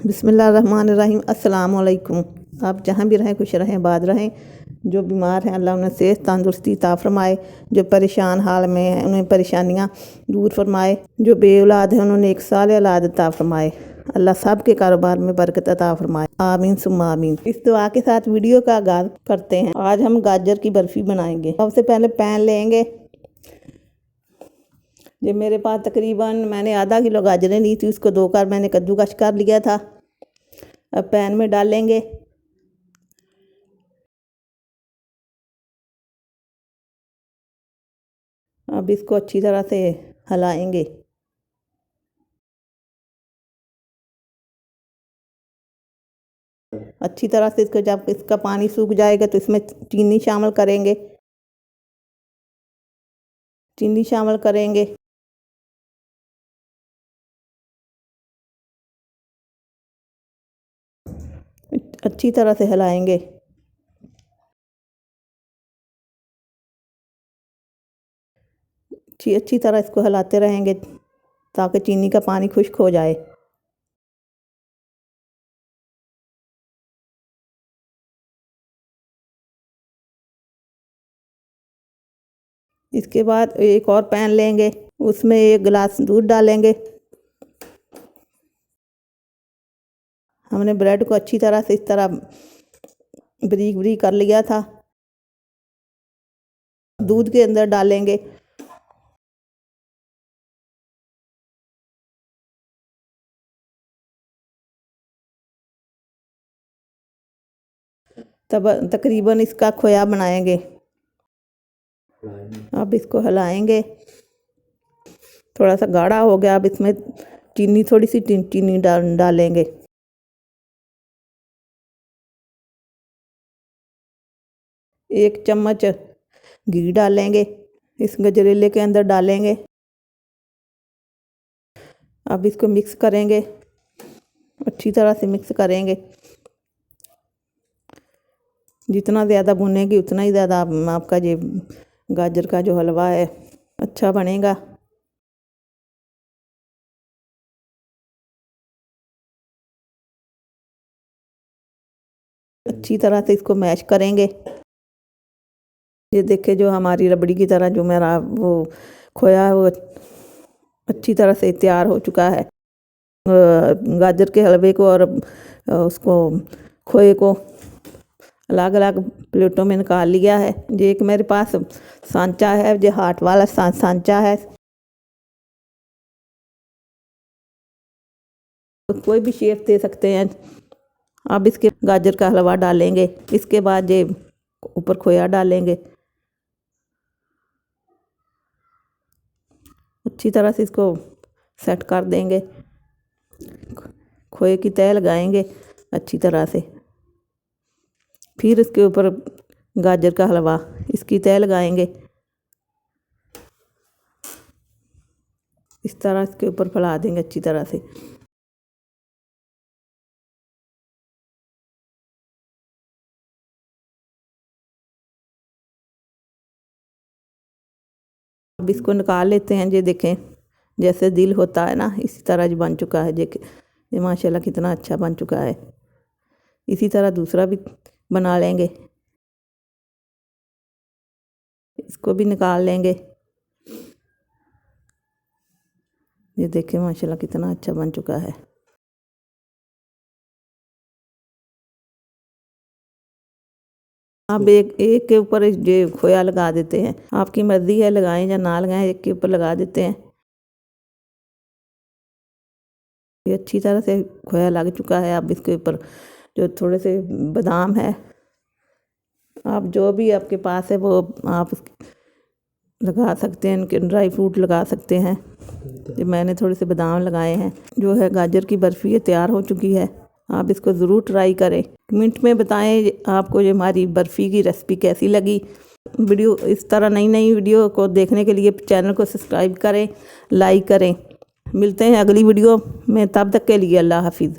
बिस्मिल्लाहिर्रहमानिर्रहीम। अस्सलाम वालेकुम। आप जहाँ भी रहें खुश रहें, आबाद रहें। जो बीमार हैं अल्लाह उन्हें सेहत तंदुरुस्ती अता फरमाए। जो परेशान हाल में हैं उन्हें परेशानियाँ दूर फरमाए। जो बे औलाद हैं उन्होंने एक साल औलाद अता फरमाए। अल्लाह सब के कारोबार में बरकत अता फरमाए। आमीन सुम्मा आमीन। इस दुआ के साथ वीडियो का आगाज़ करते हैं। आज हम गाजर की बर्फ़ी बनाएंगे। सबसे पहले पैन लेंगे। जो मेरे पास तकरीबन मैंने आधा किलो गाजरें ली थी, उसको धोकर मैंने कद्दूकस कर लिया था। अब पैन में डालेंगे। अब इसको अच्छी तरह से हिलाएंगे। अच्छी तरह से इसको जब इसका पानी सूख जाएगा तो इसमें चीनी शामिल करेंगे। चीनी शामिल करेंगे। अच्छी तरह से हिलाएंगे। अच्छी तरह इसको हिलाते रहेंगे ताकि चीनी का पानी खुश्क हो जाए। इसके बाद एक और पैन लेंगे, उसमें 1 गिलास दूध डालेंगे। हमने ब्रेड को अच्छी तरह से इस तरह बारीक बारीक कर लिया था। दूध के अंदर डालेंगे। तब तकरीबन इसका खोया बनाएंगे। अब इसको हिलाएंगे। थोड़ा सा गाढ़ा हो गया। अब इसमें चीनी थोड़ी सी चीनी डालेंगे। एक चम्मच घी डालेंगे। इस गजरेले के अंदर डालेंगे। अब इसको मिक्स करेंगे। अच्छी तरह से मिक्स करेंगे। जितना ज़्यादा भुनेगी उतना ही ज़्यादा आपका ये गाजर का जो हलवा है अच्छा बनेगा। अच्छी तरह से इसको मैश करेंगे। ये देखे जो हमारी रबड़ी की तरह जो मेरा वो खोया है वो अच्छी तरह से तैयार हो चुका है। गाजर के हलवे को और उसको खोए को अलग अलग प्लेटों में निकाल लिया है। ये एक मेरे पास सांचा है, जो हाथ वाला सांचा है। तो कोई भी शेप दे सकते हैं। अब इसके गाजर का हलवा डालेंगे। इसके बाद ये ऊपर खोया डालेंगे। अच्छी तरह से इसको सेट कर देंगे। खोए की तह लगाएंगे अच्छी तरह से। फिर इसके ऊपर गाजर का हलवा इसकी तह लगाएंगे। इस तरह इसके ऊपर फैला देंगे अच्छी तरह से। अब इसको निकाल लेते हैं। ये देखें जैसे दिल होता है ना, इसी तरह जो बन चुका है। ये माशाल्लाह कितना अच्छा बन चुका है। इसी तरह दूसरा भी बना लेंगे। इसको भी निकाल लेंगे। ये देखें माशाल्लाह कितना अच्छा बन चुका है। आप एक के ऊपर ये खोया लगा देते हैं। आपकी मर्ज़ी है लगाएं या ना लगाएं, एक के ऊपर लगा देते हैं। ये अच्छी तरह से खोया लग चुका है। अब इसके ऊपर जो थोड़े से बादाम है, आप जो भी आपके पास है वो आप लगा सकते हैं। इनके ड्राई फ्रूट लगा सकते हैं। ये मैंने थोड़े से बादाम लगाए हैं। जो है गाजर की बर्फ़ी तैयार हो चुकी है। आप इसको ज़रूर ट्राई करें। कमेंट में बताएं आपको ये हमारी बर्फ़ी की रेसिपी कैसी लगी। वीडियो इस तरह नई नई वीडियो को देखने के लिए चैनल को सब्सक्राइब करें, लाइक करें। मिलते हैं अगली वीडियो में, तब तक के लिए अल्लाह हाफिज़।